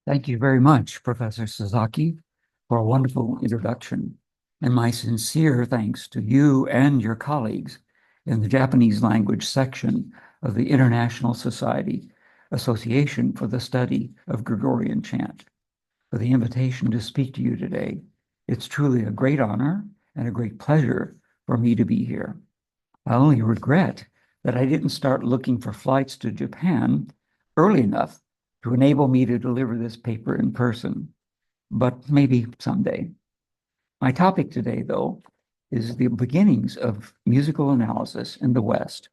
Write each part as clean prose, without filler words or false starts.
Thank you very much, Professor Sasaki, for a wonderful introduction, and my sincere thanks to you and your colleagues in the Japanese language section of the International Society Association for the Study of Gregorian Chant for the invitation to speak to you today. It's truly a great honor and a great pleasure for me to be here. I only regret that I didn't start looking for flights to Japan early enough to enable me to deliver this paper in person, but maybe someday. My topic today, though, is the beginnings of musical analysis in the West.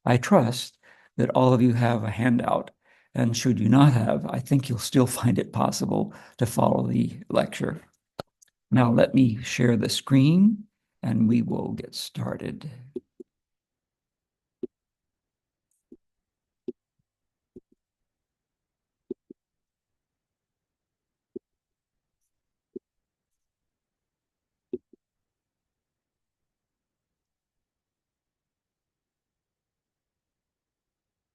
I trust that all of you have a handout, and should you not have, I think you'll still find it possible to follow the lecture. Now let me share the screen, and we will get started.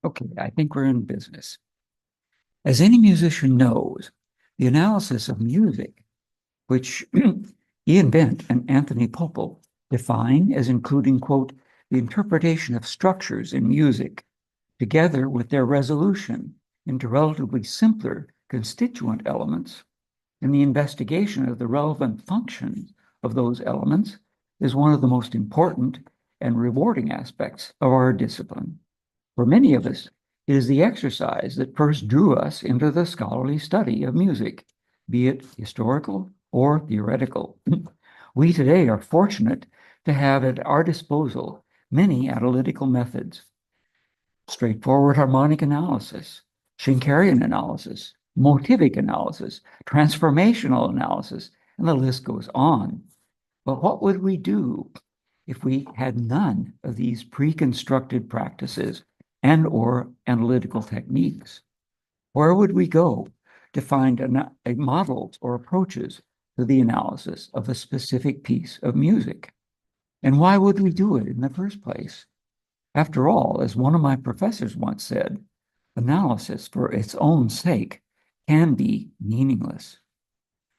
Okay, I think we're in business. As any musician knows, the analysis of music, which Ian Bent and Anthony Popple define as including, quote, the interpretation of structures in music, together with their resolution into relatively simpler constituent elements, and the investigation of the relevant functions of those elements is one of the most important and rewarding aspects of our discipline. For many of us, it is the exercise that first drew us into the scholarly study of music, be it historical or theoretical. We today are fortunate to have at our disposal many analytical methods: straightforward harmonic analysis, Schenkerian analysis, motivic analysis, transformational analysis, and the list goes on. But what would we do if we had none of these pre-constructed practices and/or analytical techniques? Where would we go to find models or approaches to the analysis of a specific piece of music? And why would we do it in the first place? After all, as one of my professors once said, analysis for its own sake can be meaningless.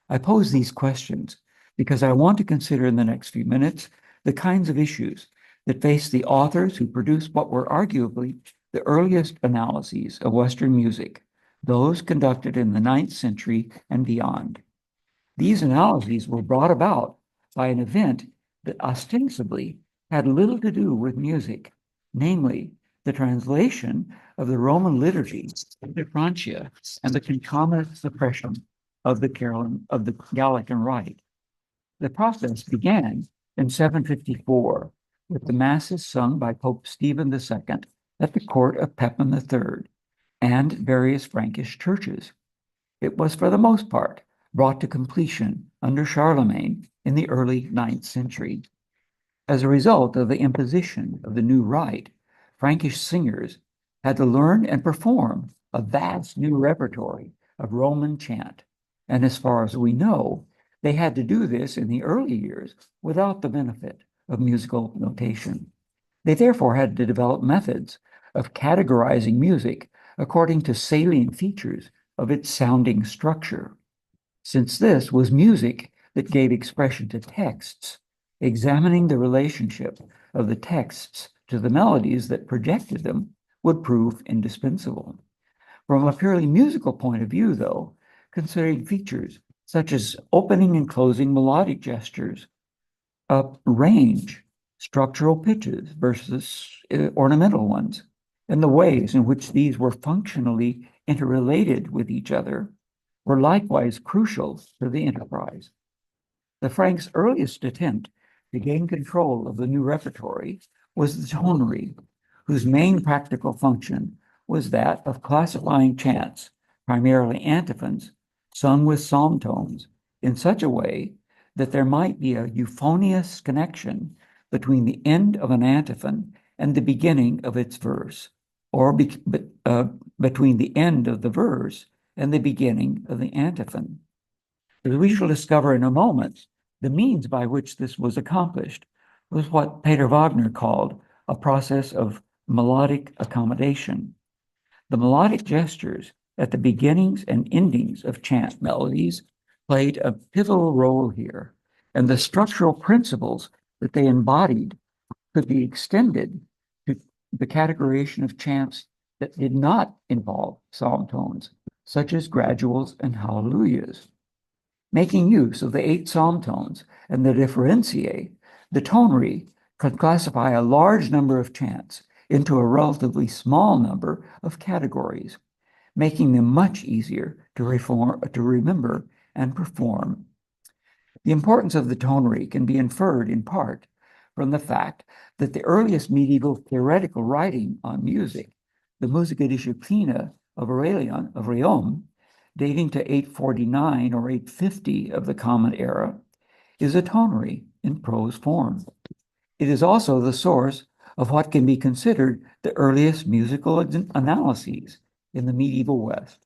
I pose these questions because I want to consider in the next few minutes the kinds of issues that face the authors who produced what were arguably the earliest analyses of Western music, those conducted in the 9th century and beyond. These analyses were brought about by an event that ostensibly had little to do with music, namely the translation of the Roman liturgy into Francia and the concomitant suppression of the Gallican Rite. The process began in 754 with the masses sung by Pope Stephen II at the court of Pepin III and various Frankish churches. It was, for the most part, brought to completion under Charlemagne in the early 9th century. As a result of the imposition of the new rite, Frankish singers had to learn and perform a vast new repertory of Roman chant. And as far as we know, they had to do this in the early years without the benefit of musical notation. They therefore had to develop methods of categorizing music according to salient features of its sounding structure. Since this was music that gave expression to texts, examining the relationship of the texts to the melodies that projected them would prove indispensable. From a purely musical point of view, though, considering features such as opening and closing melodic gestures, range, structural pitches versus ornamental ones, and the ways in which these were functionally interrelated with each other were likewise crucial to the enterprise. The Franks' earliest attempt to gain control of the new repertory was the tonary, whose main practical function was that of classifying chants, primarily antiphons, sung with psalm tones, in such a way that there might be a euphonious connection between the end of an antiphon and the beginning of its verse, or between the end of the verse and the beginning of the antiphon. As we shall discover in a moment, the means by which this was accomplished was what Peter Wagner called a process of melodic accommodation. The melodic gestures that the beginnings and endings of chant melodies played a pivotal role here, and the structural principles that they embodied could be extended to the categorization of chants that did not involve psalm tones, such as graduals and hallelujahs. Making use of the 8 psalm tones and the differentiae, the tonary could classify a large number of chants into a relatively small number of categories, making them much easier to remember and perform. The importance of the tonary can be inferred in part from the fact that the earliest medieval theoretical writing on music, the Musica Disciplina of Aurelian of Riom, dating to 849 or 850 of the Common Era, is a tonary in prose form. It is also the source of what can be considered the earliest musical analyses in the medieval West.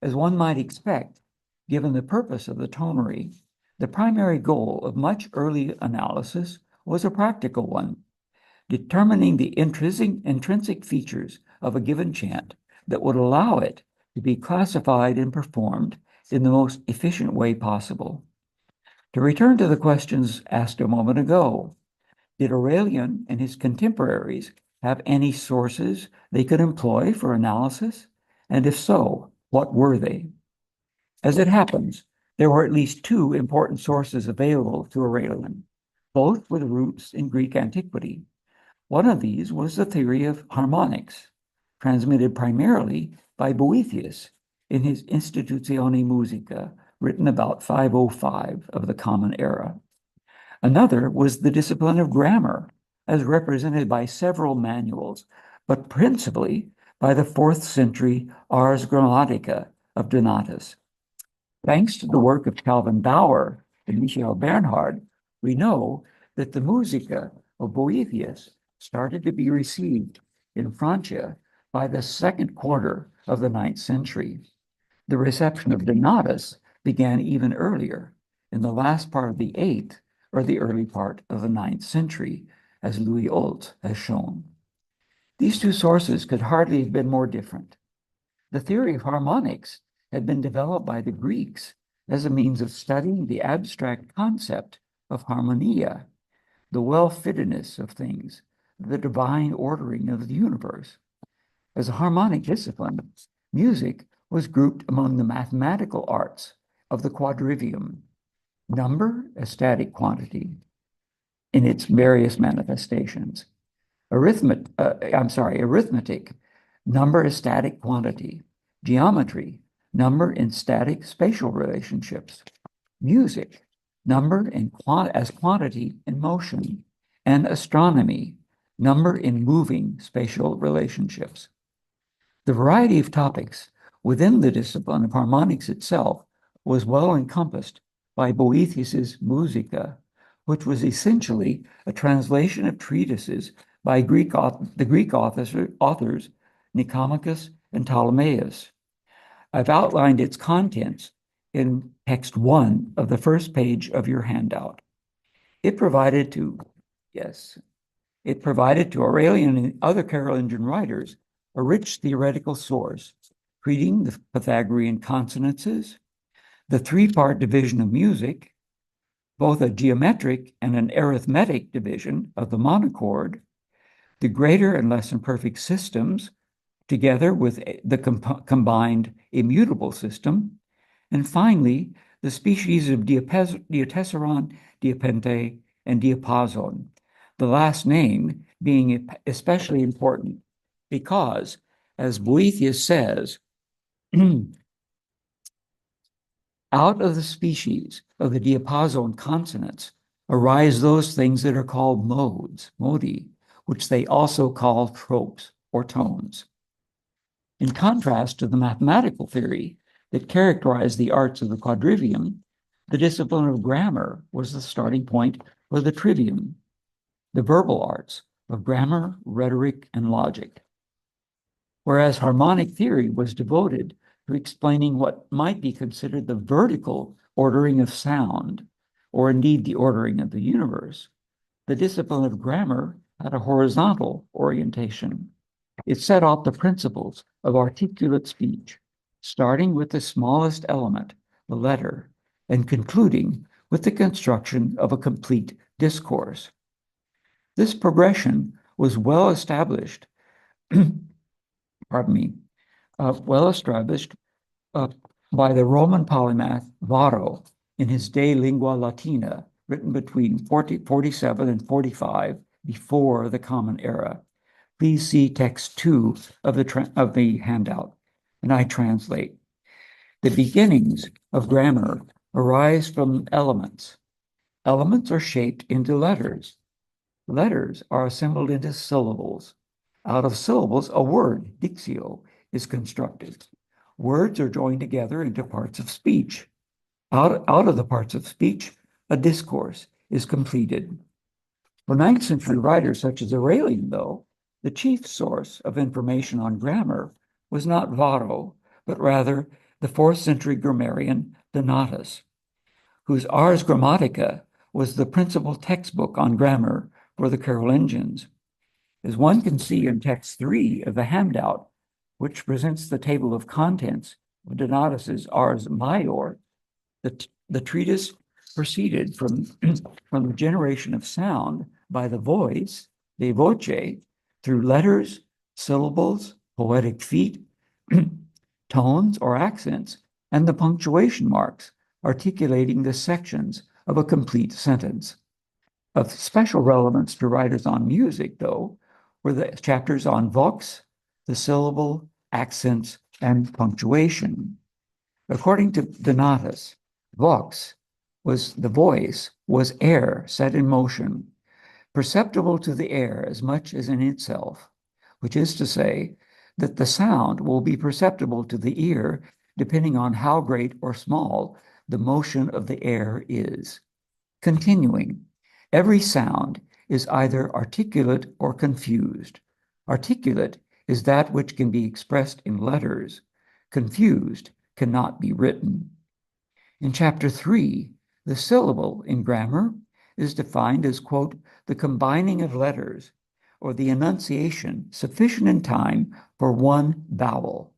As one might expect, given the purpose of the tonary, the primary goal of much early analysis was a practical one, determining the intrinsic features of a given chant that would allow it to be classified and performed in the most efficient way possible. To return to the questions asked a moment ago, did Aurelian and his contemporaries have any sources they could employ for analysis? And if so, what were they? As it happens, there were at least 2 important sources available to Aurelian, both with roots in Greek antiquity. One of these was the theory of harmonics, transmitted primarily by Boethius in his Institutione Musica, written about 505 of the Common Era. Another was the discipline of grammar, as represented by several manuals, but principally by the 4th century Ars Grammatica of Donatus. Thanks to the work of Calvin Bauer and Michael Bernhard, we know that the Musica of Boethius started to be received in Francia by the 2nd quarter of the 9th century. The reception of Donatus began even earlier, in the last part of the 8th or the early part of the 9th century, as Louis Holt has shown. These 2 sources could hardly have been more different. The theory of harmonics had been developed by the Greeks as a means of studying the abstract concept of harmonia, the well-fittedness of things, the divine ordering of the universe. As a harmonic discipline, music was grouped among the mathematical arts of the quadrivium, number, a static quantity, in its various manifestations. Arithmetic, number is static quantity. Geometry, number in static spatial relationships. Music, number as quantity in motion. And astronomy, number in moving spatial relationships. The variety of topics within the discipline of harmonics itself was well encompassed by Boethius's Musica, which was essentially a translation of treatises by the Greek authors Nicomachus and Ptolemaeus. I've outlined its contents in text 1 of the first page of your handout. It provided to Aurelian and other Carolingian writers a rich theoretical source, treating the Pythagorean consonances, the 3-part division of music, both a geometric and an arithmetic division of the monochord, the greater and less imperfect systems, together with the combined immutable system, and finally, the species of diatessaron, diapente, and diapason, the last name being especially important because, as Boethius says, out of the species of the diapason consonants arise those things that are called modes, modi, which they also call tropes or tones. In contrast to the mathematical theory that characterized the arts of the quadrivium, the discipline of grammar was the starting point for the trivium, the verbal arts of grammar, rhetoric, and logic. Whereas harmonic theory was devoted to explaining what might be considered the vertical ordering of sound, or indeed the ordering of the universe, the discipline of grammar had a horizontal orientation. It set out the principles of articulate speech, starting with the smallest element, the letter, and concluding with the construction of a complete discourse. This progression was well established, pardon me, well established by the Roman polymath Varro in his De Lingua Latina, written between 47 and 45 before the Common Era. Please see text 2 of the handout, and I translate. The beginnings of grammar arise from elements. Elements are shaped into letters. Letters are assembled into syllables. Out of syllables, a word, dictio, is constructed. Words are joined together into parts of speech. Out of the parts of speech, a discourse is completed. For 9th century writers such as Aurelian, though, the chief source of information on grammar was not Varro, but rather the 4th century grammarian Donatus, whose Ars Grammatica was the principal textbook on grammar for the Carolingians. As one can see in text 3 of the handout, which presents the table of contents of Donatus's Ars Maior, the treatise proceeded from the generation of sound by the voice, de voce, through letters, syllables, poetic feet, tones or accents, and the punctuation marks, articulating the sections of a complete sentence. Of special relevance to writers on music, though, were the chapters on vox, the syllable, accents, and punctuation. According to Donatus, vox was the voice, was air set in motion, perceptible to the air as much as in itself, which is to say that the sound will be perceptible to the ear depending on how great or small the motion of the air is. Continuing, every sound is either articulate or confused. Articulate is that which can be expressed in letters. Confused cannot be written. In chapter 3, the syllable in grammar is defined as, quote, the combining of letters or the enunciation sufficient in time for one vowel.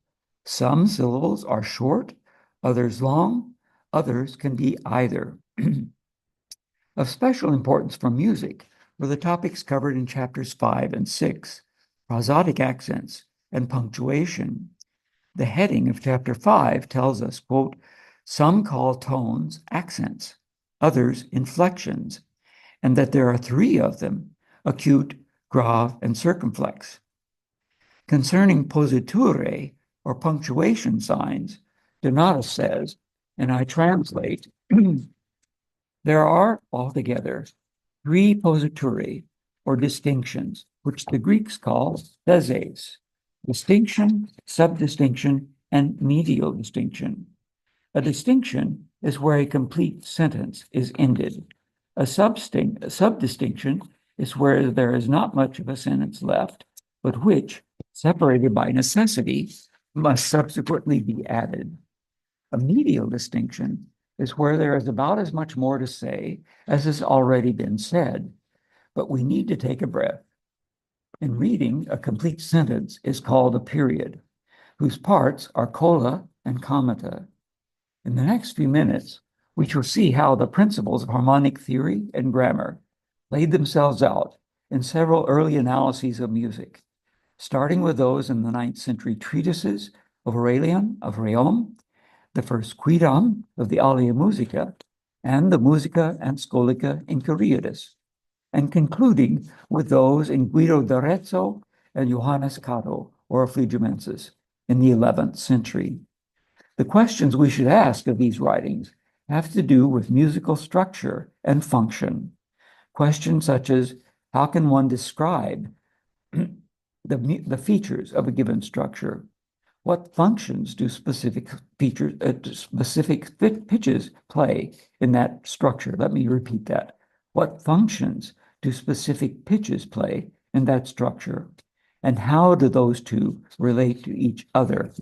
Some syllables are short, others long, others can be either. Of special importance for music were the topics covered in chapters 5 and 6, prosodic accents and punctuation. The heading of chapter 5 tells us, quote, some call tones accents, others inflections, and that there are 3 of them, acute, grave, and circumflex. Concerning positure, or punctuation signs, Donatus says, and I translate, there are altogether 3 posituri, or distinctions, which the Greeks call theses, distinction, subdistinction, and medial distinction. A distinction is where a complete sentence is ended. A subdistinction is where there is not much of a sentence left, but which, separated by necessity, must subsequently be added. A medial distinction is where there is about as much more to say as has already been said, but we need to take a breath. In reading, a complete sentence is called a period, whose parts are cola and commata. In the next few minutes, we shall see how the principles of harmonic theory and grammar laid themselves out in several early analyses of music, starting with those in the 9th century treatises of Aurelian of Rome, the first quidam of the Alia Musica, and the Musica and Scholica in Cariadis, and concluding with those in Guido d'Arezzo and Johannes Cato, or Flegimensis, in the 11th century. The questions we should ask of these writings have to do with musical structure and function. Questions such as, how can one describe the features of a given structure? What functions do specific features, specific pitches play in that structure? Let me repeat that. What functions do specific pitches play in that structure? And how do those two relate to each other?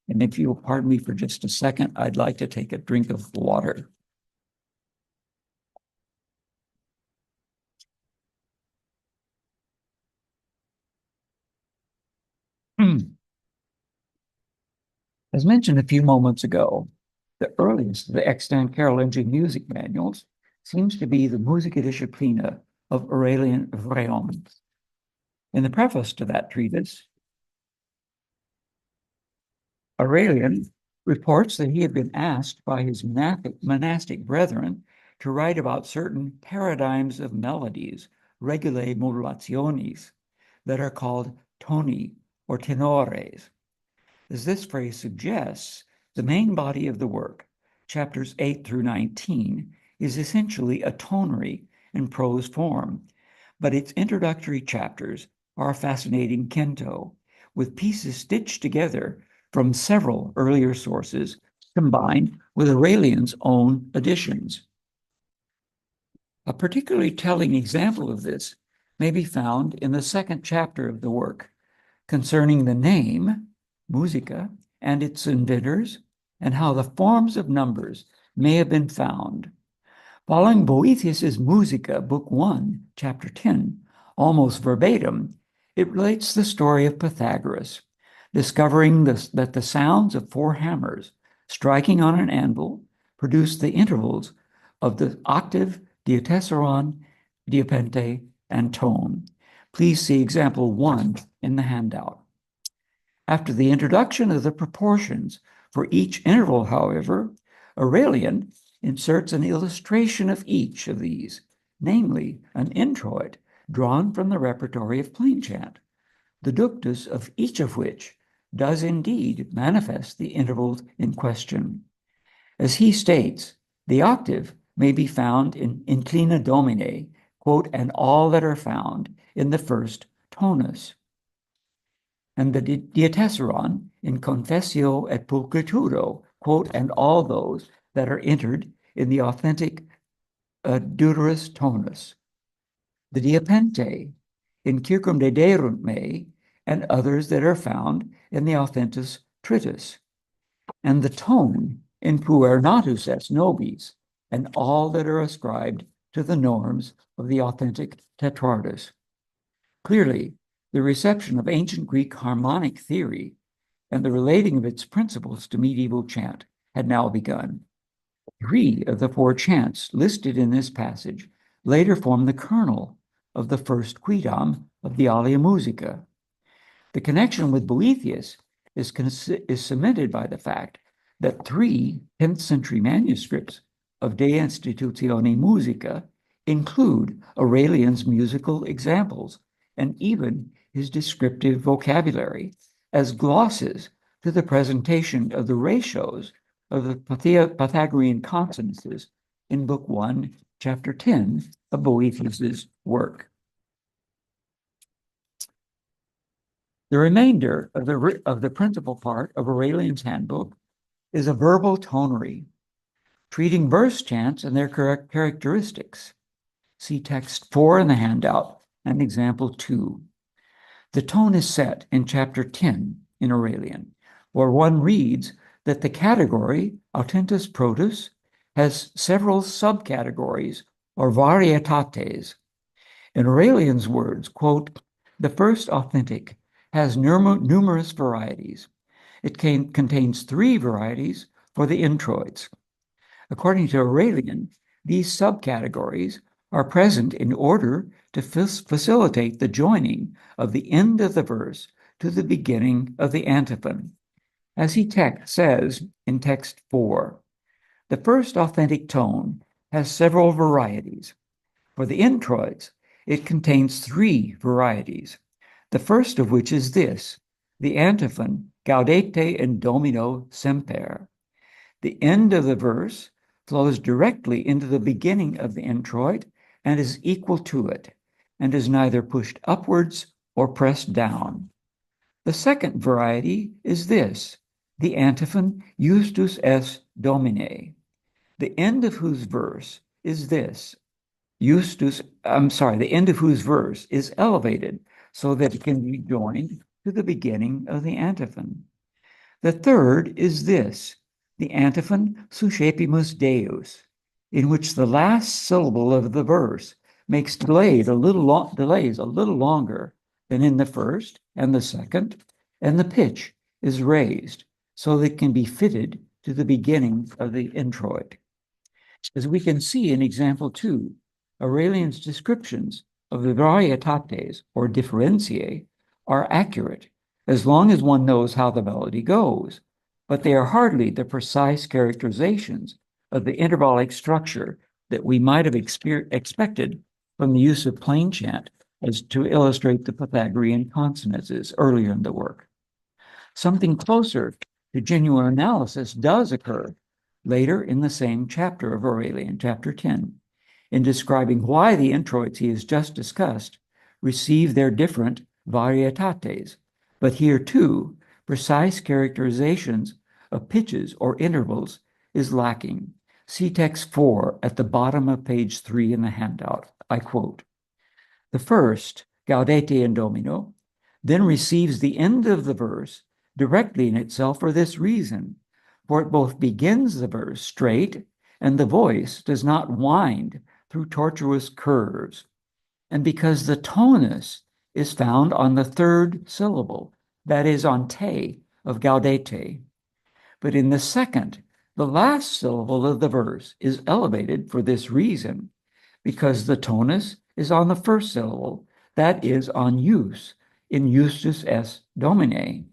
And if you'll pardon me for just a second, I'd like to take a drink of water. As mentioned a few moments ago, the earliest of the extant Carolingian music manuals seems to be the Musica Disciplina of Aurelian of Riom. In the preface to that treatise, Aurelian reports that he had been asked by his monastic brethren to write about certain paradigms of melodies, regulae modulationis, that are called toni or tenores. As this phrase suggests, the main body of the work, chapters 8 through 19, is essentially a tonary in prose form, but its introductory chapters are a fascinating canto, with pieces stitched together from several earlier sources combined with Aurelian's own additions. A particularly telling example of this may be found in the second chapter of the work, concerning the name, musica, and its inventors, and how the forms of numbers may have been found. Following Boethius's Musica, Book 1, Chapter 10, almost verbatim, it relates the story of Pythagoras, discovering that the sounds of 4 hammers striking on an anvil produce the intervals of the octave, diatessaron, diapente, and tone. Please see example 1 in the handout. After the introduction of the proportions for each interval, however, Aurelian inserts an illustration of each of these, namely an introit drawn from the repertory of plain chant, the ductus of each of which does indeed manifest the intervals in question. As he states, the octave may be found in inclina domine, quote, and all that are found in the first tonus, and the diatessaron in confessio et pulchritudo, quote, and all those that are entered in the authentic deuterus tonus, the diapente in circum dederunt me, and others that are found in the authentus tritus, and the tone in puer natus est nobis, and all that are ascribed to the norms of the authentic tetrardus. Clearly, the reception of ancient Greek harmonic theory and the relating of its principles to medieval chant had now begun. 3 of the 4 chants listed in this passage later formed the kernel of the first quidam of the Alia Musica. The connection with Boethius is cemented by the fact that 3 10th century manuscripts of De Institutione Musica include Aurelian's musical examples and even his descriptive vocabulary as glosses to the presentation of the ratios of the Pythagorean consonances in Book 1, Chapter 10 of Boethius's work. The remainder of the principal part of Aurelian's handbook is a verbal tonary, treating verse chants and their characteristics. See text 4 in the handout and example 2. The tone is set in chapter 10 in Aurelian, where one reads that the category autentus protus has several subcategories or varietates. In Aurelian's words, quote, the first authentic has numerous varieties. It contains 3 varieties for the introits. According to Aurelian, these subcategories are present in order to facilitate the joining of the end of the verse to the beginning of the antiphon. As he says in text 4, the first authentic tone has several varieties. For the introits, it contains 3 varieties, the first of which is this, the antiphon, gaudete in domino semper. The end of the verse flows directly into the beginning of the introit and is equal to it, and is neither pushed upwards or pressed down. The second variety is this, the antiphon justus est domine, the end of whose verse is this, the end of whose verse is elevated so that it can be joined to the beginning of the antiphon. The third is this, the antiphon suscepimus Deus, in which the last syllable of the verse makes delays a little longer than in the first and the second, and the pitch is raised, so that it can be fitted to the beginning of the introit. As we can see in example 2, Aurelian's descriptions of the varietates or differentiae are accurate as long as one knows how the melody goes, but they are hardly the precise characterizations of the intervallic structure that we might have expected from the use of plain chant as to illustrate the Pythagorean consonances earlier in the work. Something closer to genuine analysis does occur later in the same chapter of Aurelian, chapter 10, in describing why the introits he has just discussed receive their different varietates. But here, too, precise characterizations of pitches or intervals is lacking. See text 4 at the bottom of page 3 in the handout. I quote, "The first, Gaudete in Domino, then receives the end of the verse directly in itself for this reason, for it both begins the verse straight and the voice does not wind through tortuous curves, and because the tonus is found on the third syllable, that is on te of Gaudete. But in the second, the last syllable of the verse is elevated for this reason, because the tonus is on the first syllable, that is on ius, in Justus es Domine.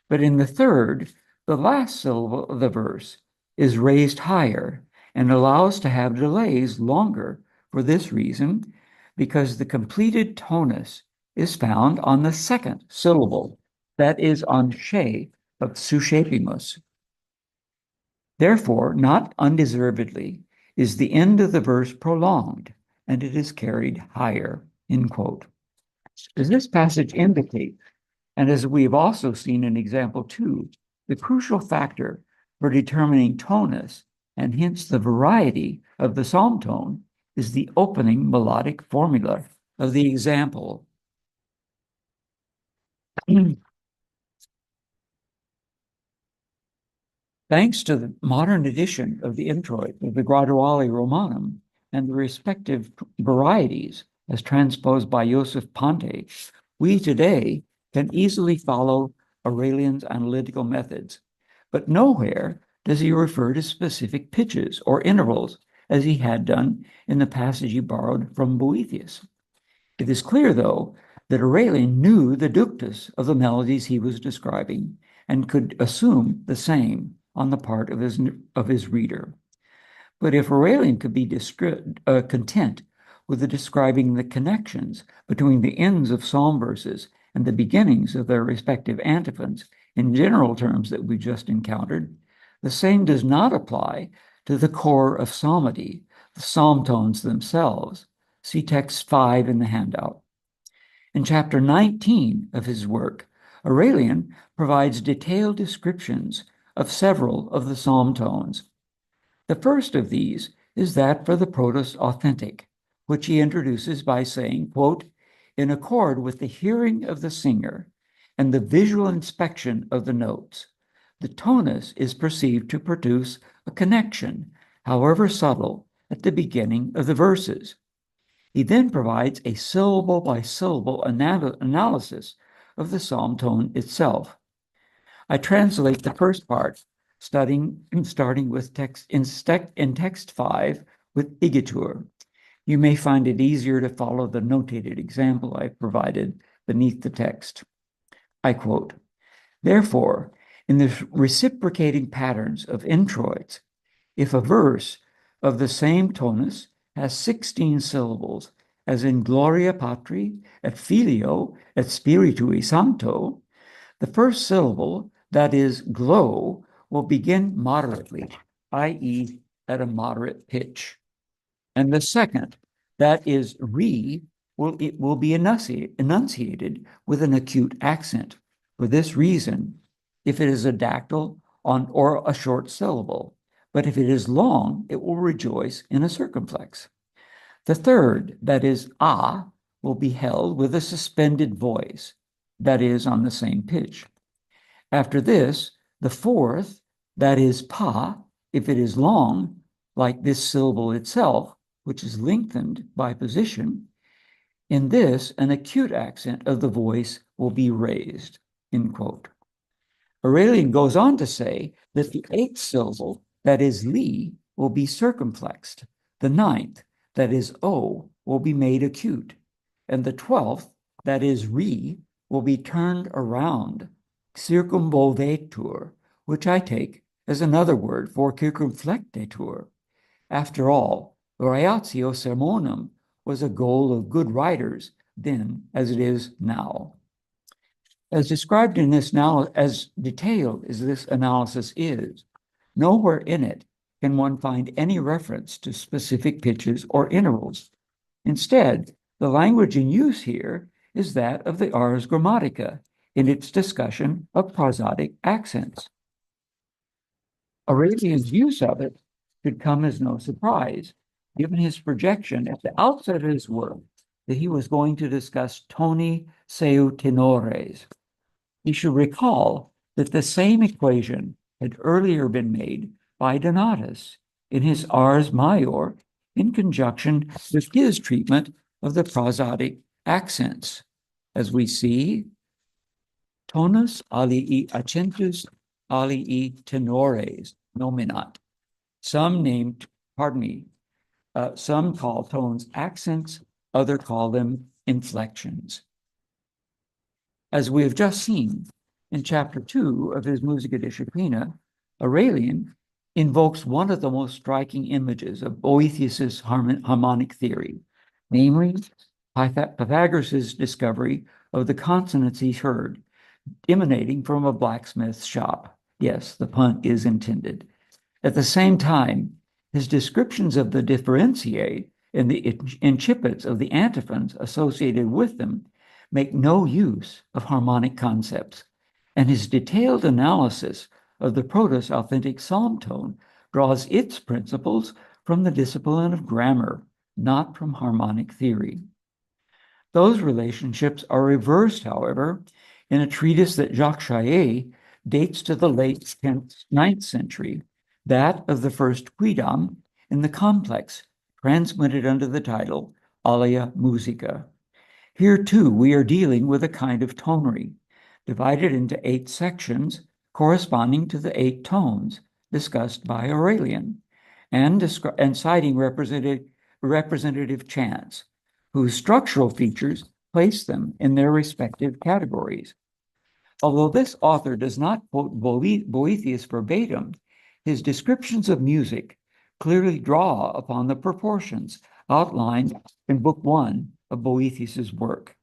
But in the third, the last syllable of the verse is raised higher and allows to have delays longer for this reason, because the completed tonus is found on the second syllable, that is on she of suscepimus. Therefore, not undeservedly, is the end of the verse prolonged, and it is carried higher," end quote. As this passage indicates, and as we've also seen in example 2, the crucial factor for determining tonus, and hence the variety of the psalm tone, is the opening melodic formula of the example. Thanks to the modern edition of the introit of the Graduale Romanum and the respective varieties as transposed by Joseph Ponte, we today can easily follow Aurelian's analytical methods, but nowhere does he refer to specific pitches or intervals as he had done in the passage he borrowed from Boethius. It is clear, though, that Aurelian knew the ductus of the melodies he was describing and could assume the same on the part of his reader. But if Aurelian could be content with describing the connections between the ends of psalm verses and the beginnings of their respective antiphons in general terms that we just encountered, the same does not apply to the core of psalmody, the psalm tones themselves. See text 5 in the handout. In chapter 19 of his work, Aurelian provides detailed descriptions of several of the psalm tones. The first of these is that for the protos authentic, which he introduces by saying, quote, "In accord with the hearing of the singer and the visual inspection of the notes, the tonus is perceived to produce a connection, however subtle, at the beginning of the verses." He then provides a syllable-by-syllable analysis of the psalm tone itself. I translate the first part, starting with text in text 5 with igitur. You may find it easier to follow the notated example I've provided beneath the text. I quote, "Therefore, in the reciprocating patterns of introits, if a verse of the same tonus has 16 syllables, as in Gloria Patri, et Filio, et Spiritui Sancto, the first syllable, that is glow, will begin moderately, i.e., at a moderate pitch. And the second, that is re, will be enunciated with an acute accent. For this reason, if it is a dactyl or a short syllable, but if it is long, it will rejoice in a circumflex. The third, that is a, will be held with a suspended voice, that is on the same pitch. After this, the fourth, that is pa, if it is long, like this syllable itself, which is lengthened by position, in this, an acute accent of the voice will be raised, end quote. Aurelian goes on to say that the eighth syllable, that is li, will be circumflexed. The ninth, that is o, will be made acute. And the 12th, that is re, will be turned around, circumvolvetur, which I take as another word for circumflectetur. After all, ratio sermonum was a goal of good writers then as it is now. As described in this now, as detailed as this analysis is, nowhere in it can one find any reference to specific pitches or intervals. Instead, the language in use here is that of the Ars Grammatica in its discussion of prosodic accents. Aurelian's use of it should come as no surprise, given his projection at the outset of his work that he was going to discuss toni seu tenores. You should recall that the same equation had earlier been made by Donatus in his Ars Major in conjunction with his treatment of the prosodic accents. As we see, tonus alii accentus alii tenores nominat. Some call tones accents, others call them inflections. As we have just seen in chapter 2 of his Musica Disciplina, Aurelian invokes one of the most striking images of Boethius's harmonic theory, namely Pythagoras' discovery of the consonants he heard emanating from a blacksmith's shop. Yes, the pun is intended. At the same time, his descriptions of the differentiae and the incipits of the antiphons associated with them make no use of harmonic concepts, and his detailed analysis of the proto-authentic psalm tone draws its principles from the discipline of grammar, not from harmonic theory. Those relationships are reversed, however, in a treatise that Jacques Chaillet dates to the late 9th century, that of the first Quidam in the complex transmitted under the title Alia Musica. Here, too, we are dealing with a kind of tonery, divided into 8 sections corresponding to the 8 tones discussed by Aurelian, and citing representative chants, whose structural features place them in their respective categories. Although this author does not quote Boethius verbatim, his descriptions of music clearly draw upon the proportions outlined in Book 1 of Boethius's work.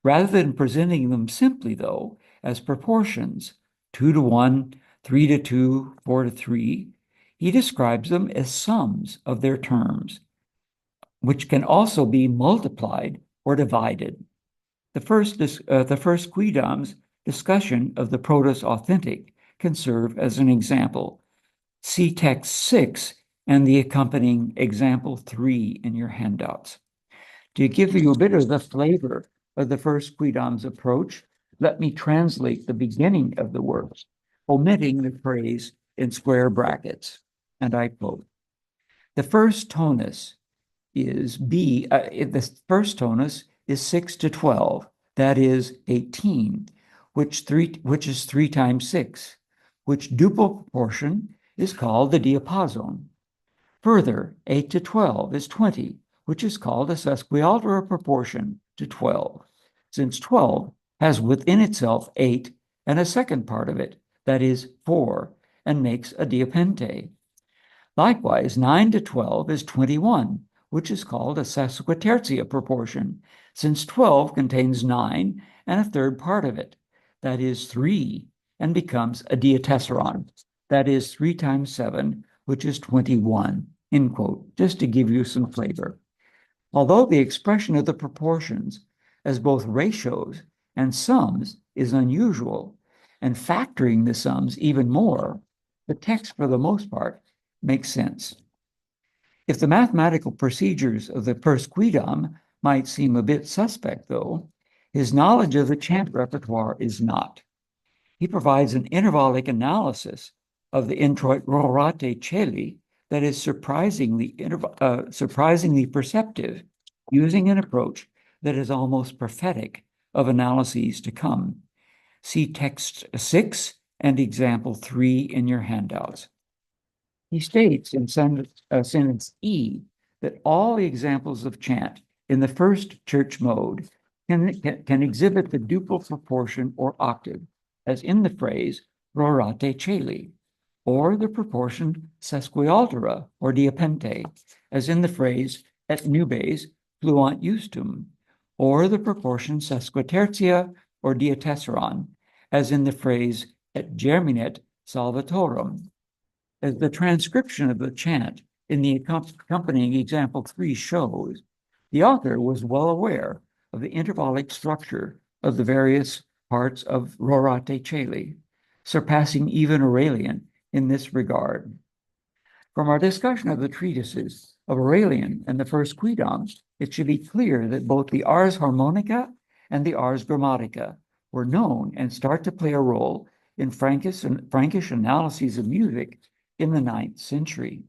Rather than presenting them simply, though, as proportions, 2-to-1, 3-to-2, 4-to-3, he describes them as sums of their terms, which can also be multiplied or divided. The first Quidam's discussion of the proto-authentic can serve as an example. See text 6 and the accompanying example 3 in your handouts. To give you a bit of the flavor of the first Quidam's approach, let me translate the beginning of the works, omitting the phrase in square brackets. And I quote, the first tonus is B, the first tonus is 6-to-12, that is 18, which is 3 times 6, which duple proportion is called the diapason. Further, 8-to-12 is 20, which is called a sesquialter proportion to 12, since 12 has within itself 8 and a second part of it, that is 4, and makes a diapente. Likewise, 9-to-12 is 21, which is called a sesquitertia proportion, since 12 contains 9 and a third part of it, that is 3, and becomes a diatessaron, that is 3 times 7, which is 21, end quote, just to give you some flavor. Although the expression of the proportions as both ratios and sums is unusual, and factoring the sums even more, the text for the most part makes sense. If the mathematical procedures of the first Quidam might seem a bit suspect, though, his knowledge of the chant repertoire is not. He provides an intervallic analysis of the introit rorate celi that is surprisingly perceptive, using an approach that is almost prophetic of analyses to come. See text 6 and example 3 in your handouts. He states in sentence E that all the examples of chant in the first church mode can exhibit the duple proportion or octave, as in the phrase rorate celi, or the proportion sesquialtera or diapente, as in the phrase et nubes fluant justum, or the proportion sesquitertia or diatessaron, as in the phrase et germinet salvatorum. As the transcription of the chant in the accompanying example 3 shows, the author was well aware of the intervallic structure of the various parts of rorate celi, surpassing even Aurelian in this regard. From our discussion of the treatises of Aurelian and the first Quidam, it should be clear that both the ars harmonica and the ars grammatica were known and start to play a role in Frankish analyses of music in the 9th century.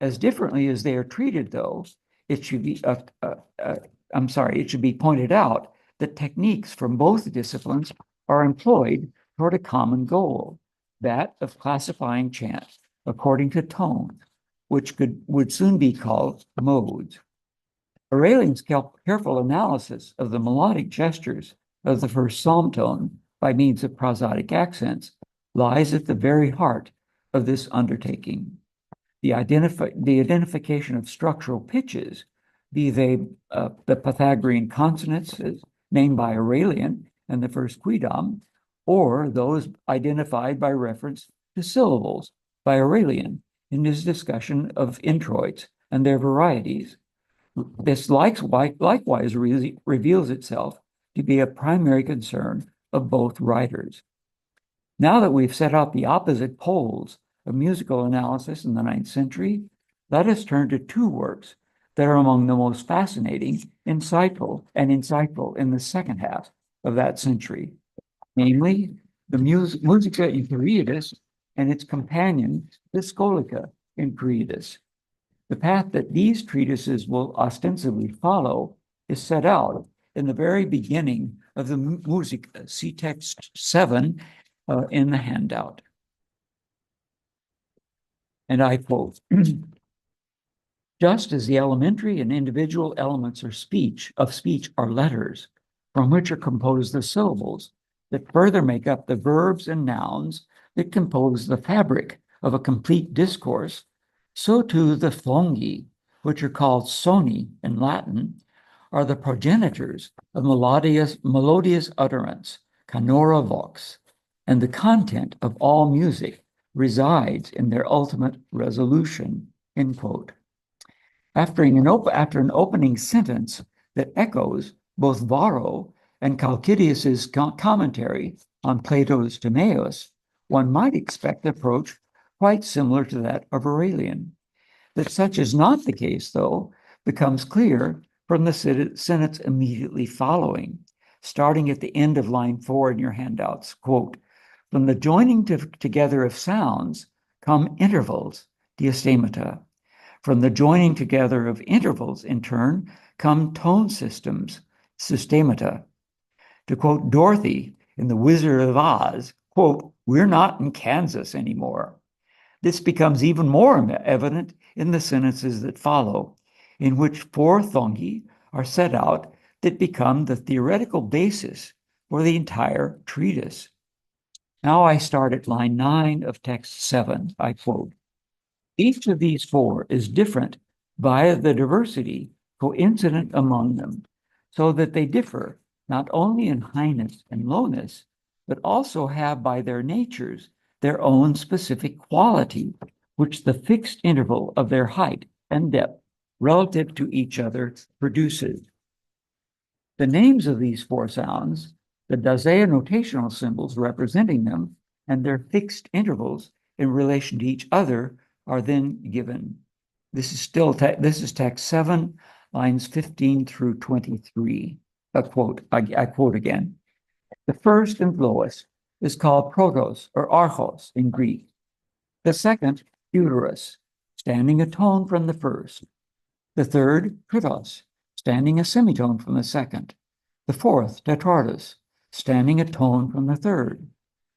As differently as they are treated, though, it should be pointed out that techniques from both disciplines are employed toward a common goal, that of classifying chant according to tone, which would soon be called modes. Aurelian's careful analysis of the melodic gestures of the first psalm tone by means of prosodic accents lies at the very heart of this undertaking. The identification of structural pitches, be they the Pythagorean consonants named by Aurelian and the first Quidam, or those identified by reference to syllables by Aurelian in his discussion of introits and their varieties. This likewise reveals itself to be a primary concern of both writers. Now that we've set out the opposite poles of musical analysis in the 9th century, let us turn to 2 works that are among the most fascinating, insightful in the second half of that century, namely the Musica in Quiritis and its companion, the Scholica in Quiritis. The path that these treatises will ostensibly follow is set out in the very beginning of the Musica, see text 7 in the handout. And I quote, just as the elementary and individual elements of speech are letters, from which are composed the syllables that further make up the verbs and nouns that compose the fabric of a complete discourse, so too the fongi, which are called soni in Latin, are the progenitors of melodious utterance, canora vox, and the content of all music resides in their ultimate resolution, end quote. After an opening sentence that echoes both Varro and Chalcidius's commentary on Plato's Timaeus, one might expect an approach quite similar to that of Aurelian. That such is not the case, though, becomes clear from the sentence immediately following, starting at the end of line 4 in your handouts, quote, from the joining together of sounds come intervals, diastemmata. From the joining together of intervals, in turn, come tone systems, systemata. To quote Dorothy in The Wizard of Oz, quote, we're not in Kansas anymore. This becomes even more evident in the sentences that follow, in which 4 thongi are set out that become the theoretical basis for the entire treatise. Now I start at line 9 of text 7, I quote, each of these 4 is different via the diversity coincident among them, so that they differ not only in highness and lowness, but also have by their natures their own specific quality, which the fixed interval of their height and depth relative to each other produces. The names of these 4 sounds, the Dazea notational symbols representing them, and their fixed intervals in relation to each other are then given. This is text 7, lines 15 through 23. I quote again. The first and lowest is called protos or archos in Greek. The second, deuterus, standing a tone from the first. The third, kritos, standing a semitone from the second. The fourth, tetrardus, standing a tone from the third.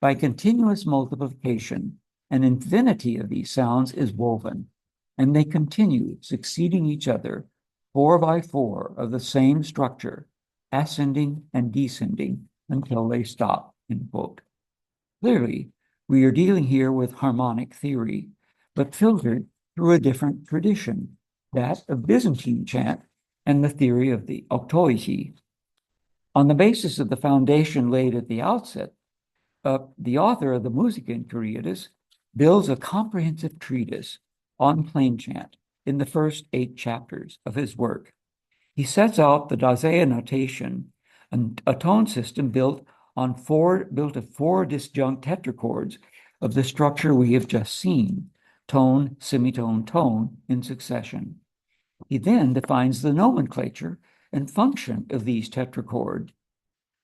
By continuous multiplication, an infinity of these sounds is woven, and they continue succeeding each other, 4 by 4 of the same structure, ascending and descending until they stop, end quote. Clearly, we are dealing here with harmonic theory, but filtered through a different tradition, that of Byzantine chant and the theory of the octoichi. On the basis of the foundation laid at the outset, the author of the Musica Incurritus builds a comprehensive treatise on plain chant in the first 8 chapters of his work. He sets out the Dazea notation, a tone system built of 4 disjunct tetrachords of the structure we have just seen, tone, semitone, tone, in succession. He then defines the nomenclature and function of these tetrachords.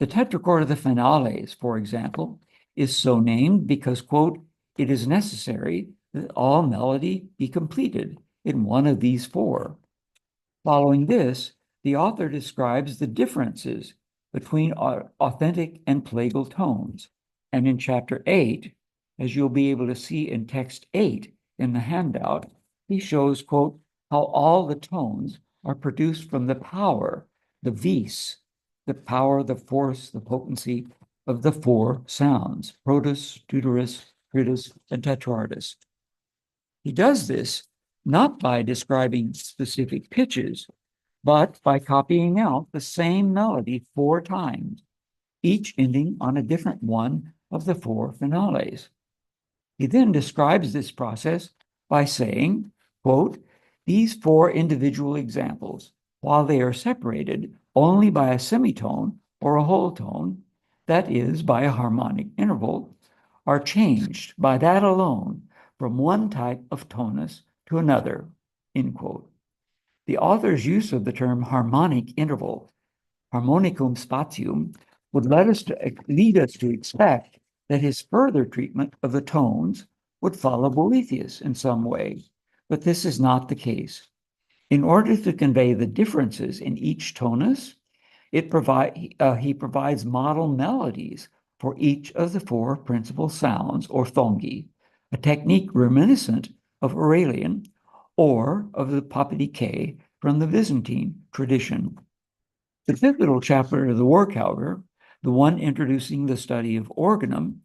The tetrachord of the finales, for example, is so named because, quote, it is necessary that all melody be completed in one of these 4. Following this, the author describes the differences between authentic and plagal tones. And in chapter 8, as you'll be able to see in text 8 in the handout, he shows, quote, how all the tones are produced from the power, the vis, the power, the force, the potency of the 4 sounds, protus, deuterus, tritus, and tetrardus. He does this not by describing specific pitches, but by copying out the same melody 4 times, each ending on a different one of the 4 finales. He then describes this process by saying, quote, these 4 individual examples, while they are separated only by a semitone or a whole tone, that is, by a harmonic interval, are changed by that alone from one type of tonus to another, end quote. The author's use of the term harmonic interval, harmonicum spatium, would lead us to expect that his further treatment of the tones would follow Boethius in some way, but this is not the case. In order to convey the differences in each tonus, he provides model melodies for each of the 4 principal sounds, or thongi, a technique reminiscent of Aurelian or of the Papedicae from the Byzantine tradition. The pivotal chapter of the work, however, the one introducing the study of organum,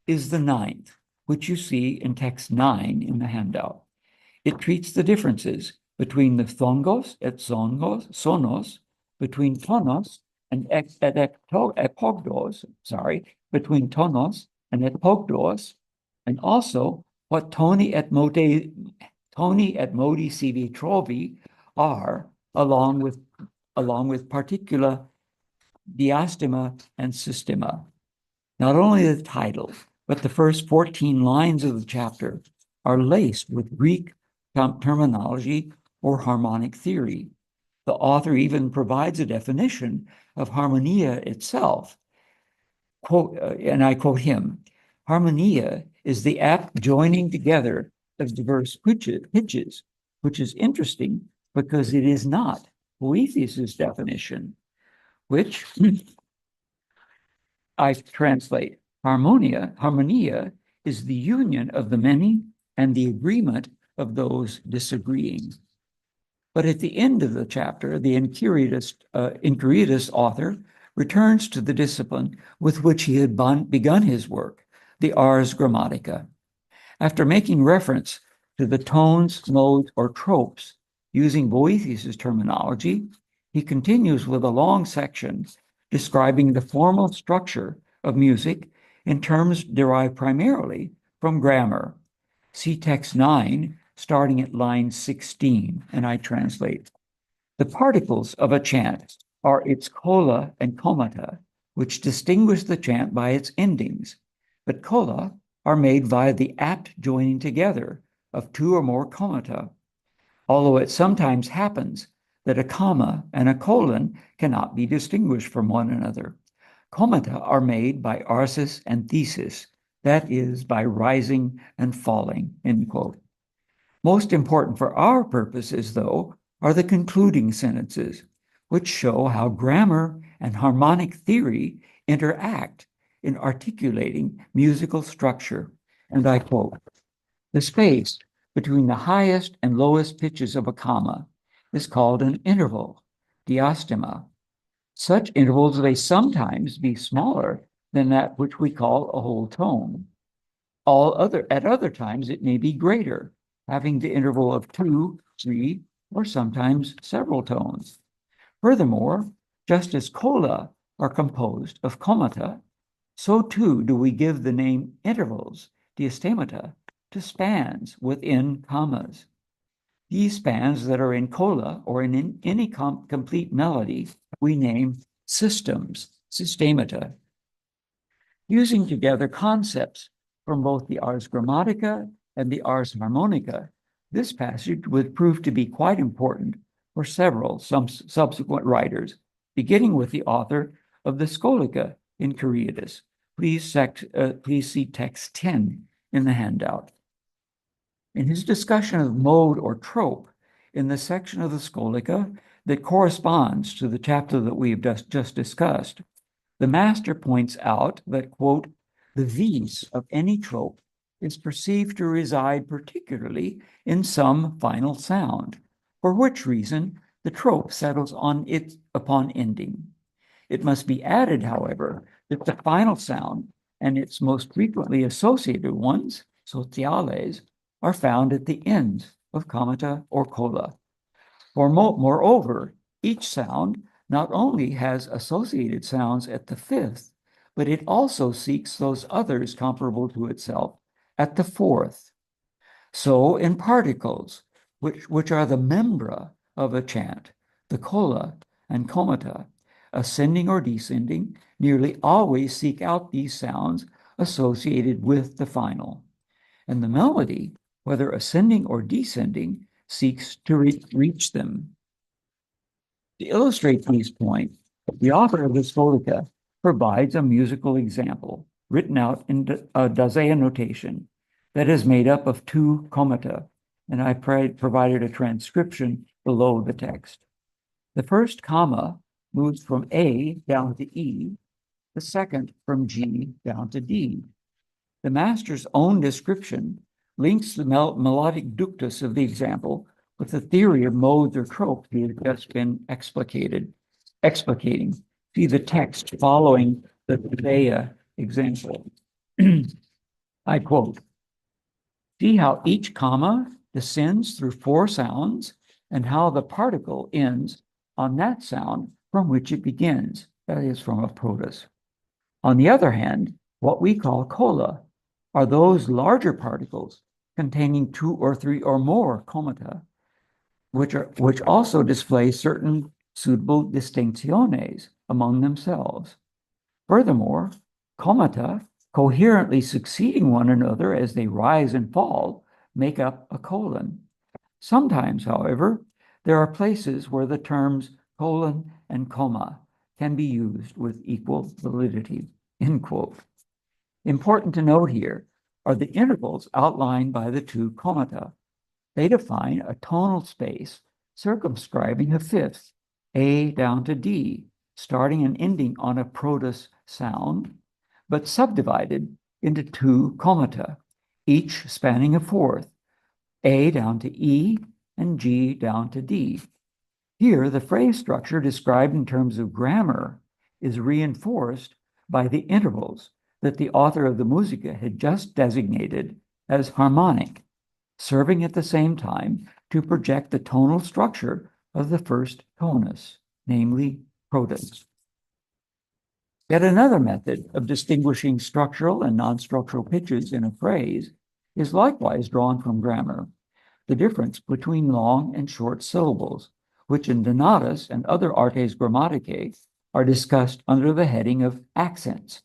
is the 9th, which you see in text 9 in the handout. It treats the differences between the thongos et sonos, between tonos and epogdos, between tonos and epogdos, and also what toni et modi sibi trovi are, along with particula, diastema, and systema. Not only the title, but the first 14 lines of the chapter are laced with Greek terminology or harmonic theory. The author even provides a definition of harmonia itself. Quote, and I quote him, harmonia is the apt joining together of diverse pitches, which is interesting because it is not Boethius's definition, which I translate. Harmonia is the union of the many and the agreement of those disagreeing. But at the end of the chapter, the Incurritus author returns to the discipline with which he had begun his work, the ars grammatica. After making reference to the tones, modes, or tropes using Boethius's terminology, he continues with a long section describing the formal structure of music in terms derived primarily from grammar. See text 9, starting at line 16, and I translate. The particles of a chant are its cola and comata, which distinguish the chant by its endings, but cola are made via the apt joining together of 2 or more comata, although it sometimes happens that a comma and a colon cannot be distinguished from one another. Comata are made by arsis and thesis, that is, by rising and falling, end quote. Most important for our purposes, though, are the concluding sentences, which show how grammar and harmonic theory interact in articulating musical structure. And I quote, "The space between the highest and lowest pitches of a comma is called an interval, diastema. Such intervals may sometimes be smaller than that which we call a whole tone. At other times, it may be greater, having the interval of 2, 3, or sometimes several tones. Furthermore, just as cola are composed of comata, so too do we give the name intervals, diastemata, to spans within commas. These spans that are in cola or in any complete melody, we name systems, systemata. Using together concepts from both the Ars Grammatica and the Ars Harmonica, this passage would prove to be quite important for some subsequent writers, beginning with the author of the Scholica in Cariadis. Please see text 10 in the handout. In his discussion of mode or trope in the section of the Scholica that corresponds to the chapter that we have just discussed, the master points out that, quote, "the vis of any trope is perceived to reside particularly in some final sound, for which reason the trope settles upon ending. It must be added, however, that the final sound and its most frequently associated ones, sociales, are found at the ends of comata or cola. For moreover, each sound not only has associated sounds at the fifth, but it also seeks those others comparable to itself at the fourth. So in particles, which are the membra of a chant, the cola and comata, ascending or descending, nearly always seek out these sounds associated with the final. And the melody, whether ascending or descending, seeks to reach them." To illustrate these points, the author of the Scholica provides a musical example written out in a Dazea notation that is made up of 2 comata, and I provided a transcription below the text. The first comma moves from A down to E, the second from G down to D. The master's own description links the melodic ductus of the example with the theory of modes or tropes he has just been explicating. See the text following the Dazea example. I quote, "See how each comma descends through 4 sounds and how the particle ends on that sound from which it begins, that is, from a protus. On the other hand, what we call cola are those larger particles containing 2 or 3 or more comata, which also display certain suitable distinctiones among themselves. Furthermore, comata, coherently succeeding one another as they rise and fall, make up a colon. Sometimes, however, there are places where the terms colon and comma can be used with equal validity," end quote. Important to note here are the intervals outlined by the 2 comata. They define a tonal space circumscribing a fifth, A down to D, starting and ending on a protus sound, but subdivided into 2 comata, each spanning a fourth, A down to E and G down to D. Here, the phrase structure described in terms of grammar is reinforced by the intervals that the author of the Musica had just designated as harmonic, serving at the same time to project the tonal structure of the first tonus, namely protus. Yet another method of distinguishing structural and non-structural pitches in a phrase is likewise drawn from grammar, the difference between long and short syllables, which in Donatus and other artes grammaticae are discussed under the heading of accents.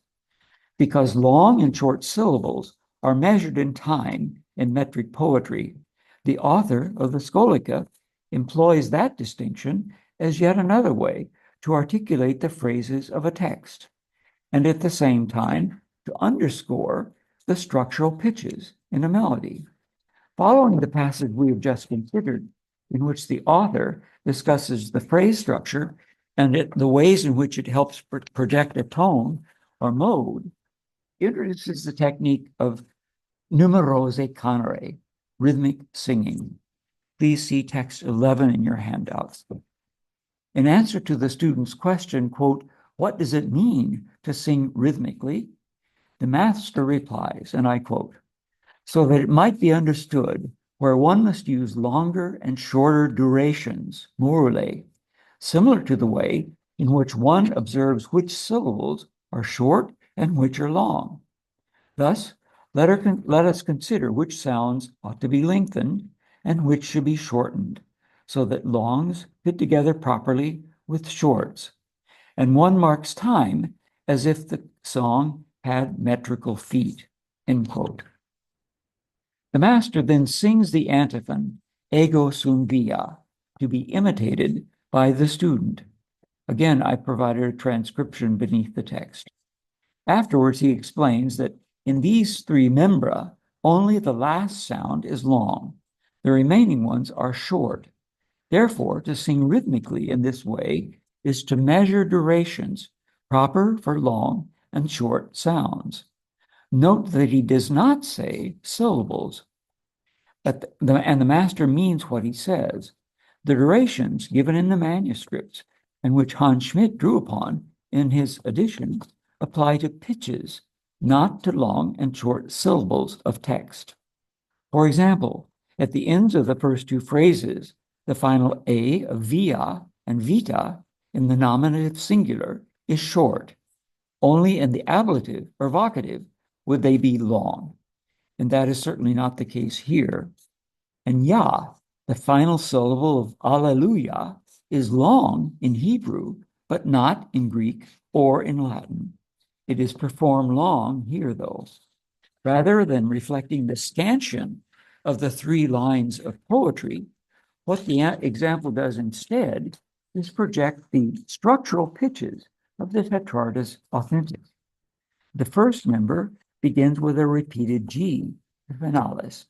Because long and short syllables are measured in time in metric poetry, the author of the Scholica employs that distinction as yet another way to articulate the phrases of a text, and at the same time to underscore the structural pitches in a melody. Following the passage we have just considered, in which the author discusses the phrase structure and the ways in which it helps project a tone or mode, introduces the technique of numerose canere, rhythmic singing. Please see text 11 in your handouts. In answer to the student's question, quote, "What does it mean to sing rhythmically?" the master replies, and I quote, "So that it might be understood where one must use longer and shorter durations, morule, similar to the way in which one observes which syllables are short and which are long. Thus, let us consider which sounds ought to be lengthened and which should be shortened, so that longs fit together properly with shorts, and one marks time as if the song had metrical feet," end quote. The master then sings the antiphon, ego sum via, to be imitated by the student. Again, I provided a transcription beneath the text. Afterwards, he explains that in these three membra, only the last sound is long. The remaining ones are short. Therefore, to sing rhythmically in this way is to measure durations proper for long and short sounds. Note that he does not say syllables, and the master means what he says. The durations given in the manuscripts, and which Hans Schmidt drew upon in his edition, apply to pitches, not to long and short syllables of text. For example, at the ends of the first two phrases, the final A of via and vita in the nominative singular is short. Only in the ablative or vocative would they be long, and that is certainly not the case here. And ya, the final syllable of alleluia, is long in Hebrew, but not in Greek or in Latin. It is performed long here, though. Rather than reflecting the scansion of the 3 lines of poetry, what the example does instead is project the structural pitches of the Tetrartus Authentic. The first member begins with a repeated G, the finalis,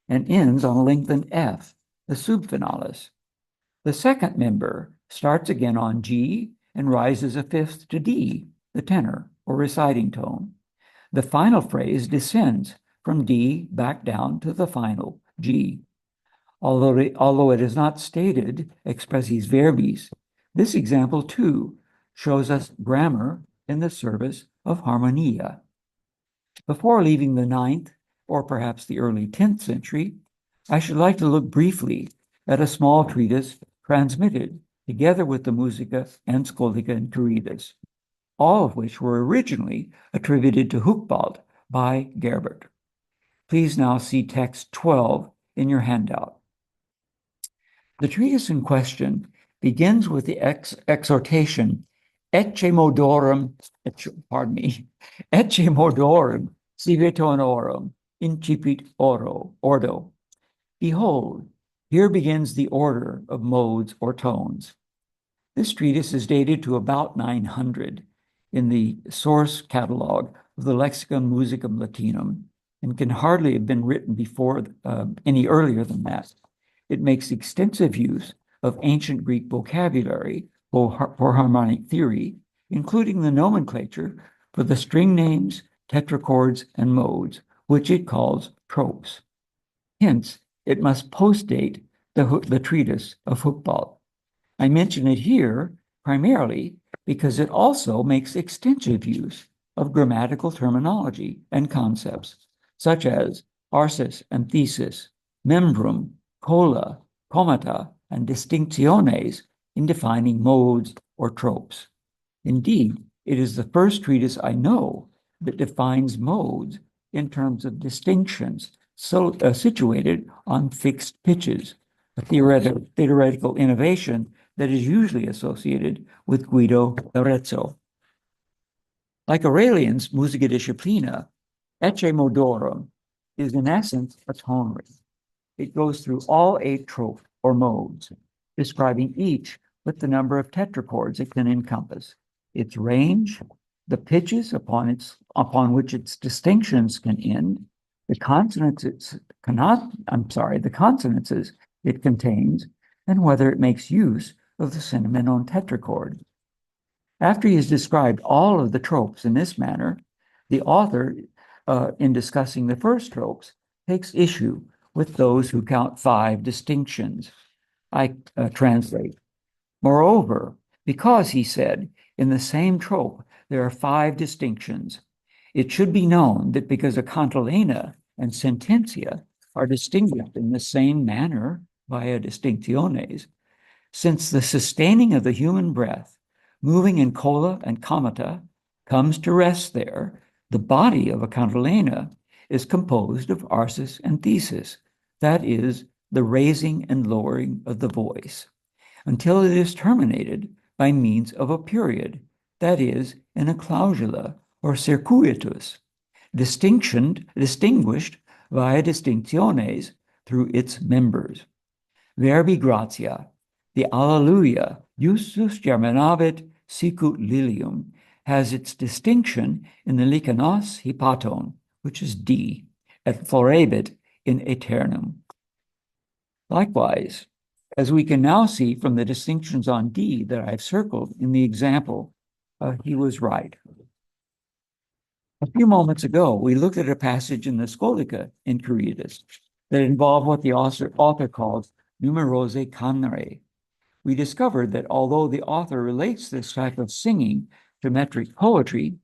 and ends on a lengthened F, the subfinalis. The second member starts again on G and rises a fifth to D, the tenor or reciting tone. The final phrase descends from D back down to the final G. Although it is not stated expressis verbis, this example too shows us grammar in the service of harmonia. Before leaving the 9th, or perhaps the early 10th century, I should like to look briefly at a small treatise transmitted together with the Musica and Scotica and Curitas, all of which were originally attributed to Hucbald by Gerbert. Please now see text 12 in your handout. The treatise in question begins with the exhortation, ecce modorum sive tonorum incipit ordo. Behold, here begins the order of modes or tones. This treatise is dated to about 900 in the source catalog of the Lexicon Musicum Latinum, and can hardly have been written before any earlier than that. It makes extensive use of ancient Greek vocabulary for harmonic theory, including the nomenclature for the string names, tetrachords, and modes, which it calls tropes. Hence, it must postdate the treatise of Hucbald. I mention it here primarily because it also makes extensive use of grammatical terminology and concepts, such as arsis and thesis, membrum, cola, comata, and distinctiones in defining modes or tropes. Indeed, it is the first treatise I know that defines modes in terms of distinctions situated on fixed pitches, a theoretical innovation that is usually associated with Guido d'Arezzo. Like Aurelian's Musica Disciplina, ecce modorum is in essence a tonary. It goes through all 8 tropes or modes, describing each with the number of tetrachords it can encompass, its range, the pitches upon which its distinctions can end, the consonances it contains, and whether it makes use of the seminon tetrachord. After he has described all of the tropes in this manner, The author, in discussing the first tropes, takes issue with those who count 5 distinctions. I translate. Moreover, because, he said, in the same trope there are 5 distinctions, it should be known that because a cantilena and sententia are distinguished in the same manner via distinctiones, since the sustaining of the human breath, moving in cola and comata, comes to rest there, the body of a cantilena is composed of arsis and thesis, that is, the raising and lowering of the voice, until it is terminated by means of a period, that is, in a clausula or circuitus, distinguished via distinctiones through its members. Verbi gratia, the Alleluia, justus germinavit sicut lilium, has its distinction in the licanos hypaton, which is D, et florebit in aeternum. Likewise, as we can now see from the distinctions on D that I've circled in the example, he was right. A few moments ago, we looked at a passage in the Scholica in Quiritus that involved what the author calls numerose canere. We discovered that although the author relates this type of singing to metric poetry,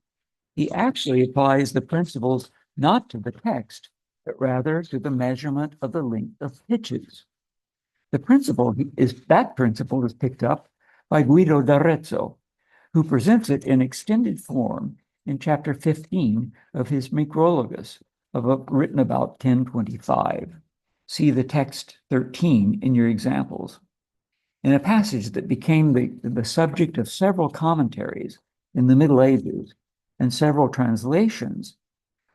he actually applies the principles not to the text, but rather to the measurement of the length of pitches. That principle is picked up by Guido d'Arezzo, who presents it in extended form in chapter 15 of his Micrologus, written about 1025. See the text 13 in your examples. In a passage that became the subject of several commentaries in the Middle Ages and several translations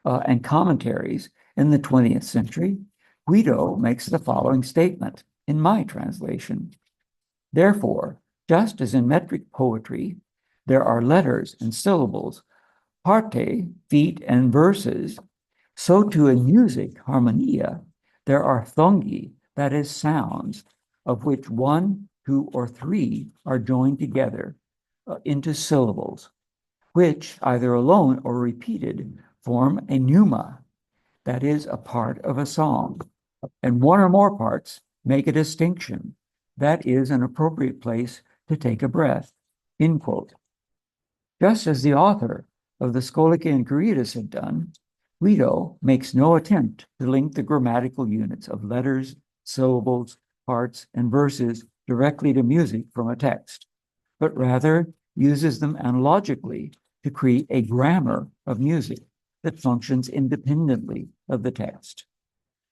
and commentaries in the 20th century, Guido makes the following statement in my translation. Therefore, just as in metric poetry, there are letters and syllables, parte, feet, and verses, so too in music, harmonia, there are thongi, that is, sounds, of which 1, 2, or 3 are joined together into syllables, which, either alone or repeated, form a pneuma, that is, a part of a song, and 1 or more parts make a distinction, that is, an appropriate place to take a breath, end quote. Just as the author of the Scholica in Quiritus had done, Guido makes no attempt to link the grammatical units of letters, syllables, parts, and verses directly to music from a text, but rather uses them analogically to create a grammar of music that functions independently of the text.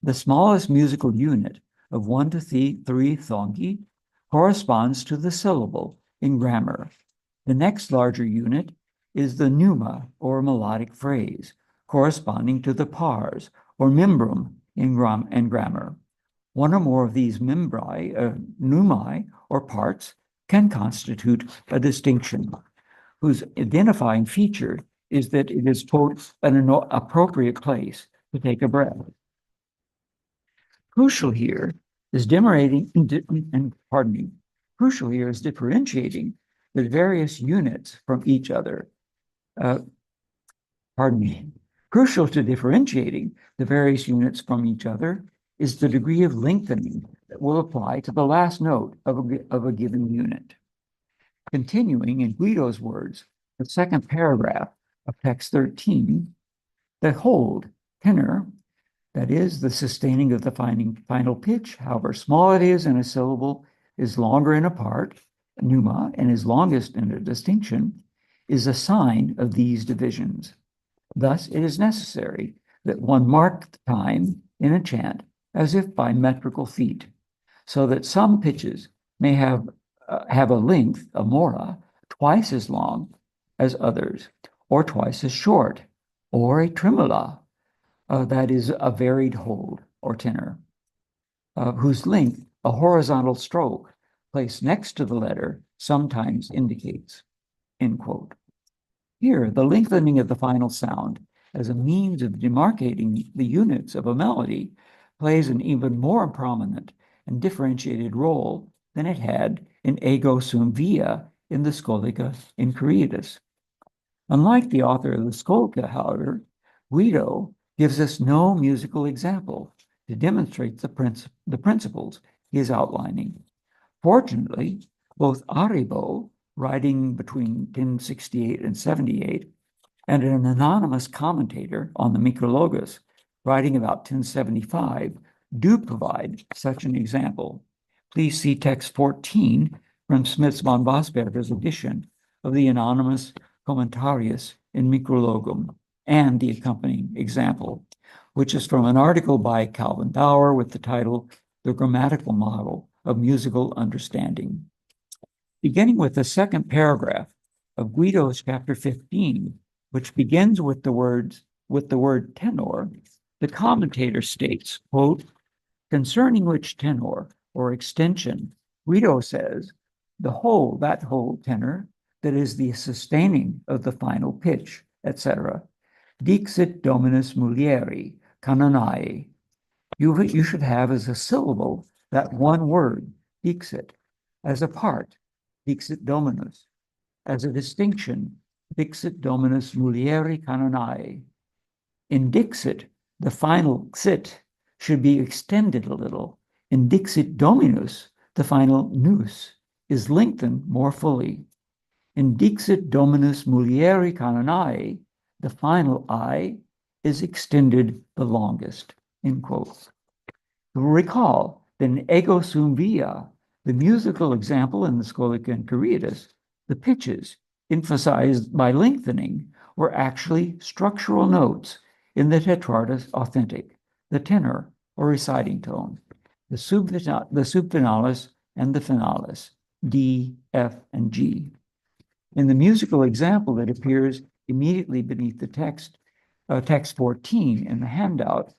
The smallest musical unit of 1 to 3 thongi corresponds to the syllable in grammar. The next larger unit is the pneuma, or melodic phrase, corresponding to the pars, or membrum in grammar. 1 or more of these pneumai, or parts, can constitute a distinction, whose identifying feature is that it is, quote, an appropriate place to take a breath. Crucial here is differentiating the various units from each other. Crucial to differentiating the various units from each other is the degree of lengthening that will apply to the last note of a given unit. Continuing in Guido's words, the second paragraph of text 13, the hold, tenor, that is, the sustaining of the final pitch, however small it is in a syllable, is longer in a part, pneuma, and is longest in a distinction, is a sign of these divisions. Thus, it is necessary that one mark the time in a chant as if by metrical feet, so that some pitches may have a length, a mora, twice as long as others, or twice as short, or a tremula, that is a varied hold or tenor, whose length a horizontal stroke placed next to the letter sometimes indicates, end quote. Here, the lengthening of the final sound as a means of demarcating the units of a melody plays an even more prominent and differentiated role than it had in ego sum via in the Scholica in Quiritus. Unlike the author of the Skolka, however, Guido gives us no musical example to demonstrate the principles he is outlining. Fortunately, both Aribo, writing between 1068 and 78, and an anonymous commentator on the Micrologos, writing about 1075, do provide such an example. Please see text 14 from Smith's von Bosberger's edition of the anonymous Commentarius in Micrologum and the accompanying example, which is from an article by Calvin Bauer with the title, The Grammatical Model of Musical Understanding. Beginning with the second paragraph of Guido's chapter 15, which begins with the word tenor, the commentator states, quote, concerning which tenor or extension, Guido says, that whole tenor, that is the sustaining of the final pitch, etc. Dixit dominus mulieri, canonae. You should have as a syllable that one word, dixit, as a part, dixit dominus, as a distinction, dixit dominus mulieri canonae. In dixit, the final xit should be extended a little. In dixit dominus, the final nous is lengthened more fully. In dixit dominus mulieri canonae, the final I is extended the longest, end quote. Recall that in ego sum via, the musical example in the Skolika and Caritas, the pitches emphasized by lengthening were actually structural notes in the tetrardus authentic, the tenor or reciting tone, the subfinalis and the finalis, D, F, and G. In the musical example that appears immediately beneath the text 14 in the handout,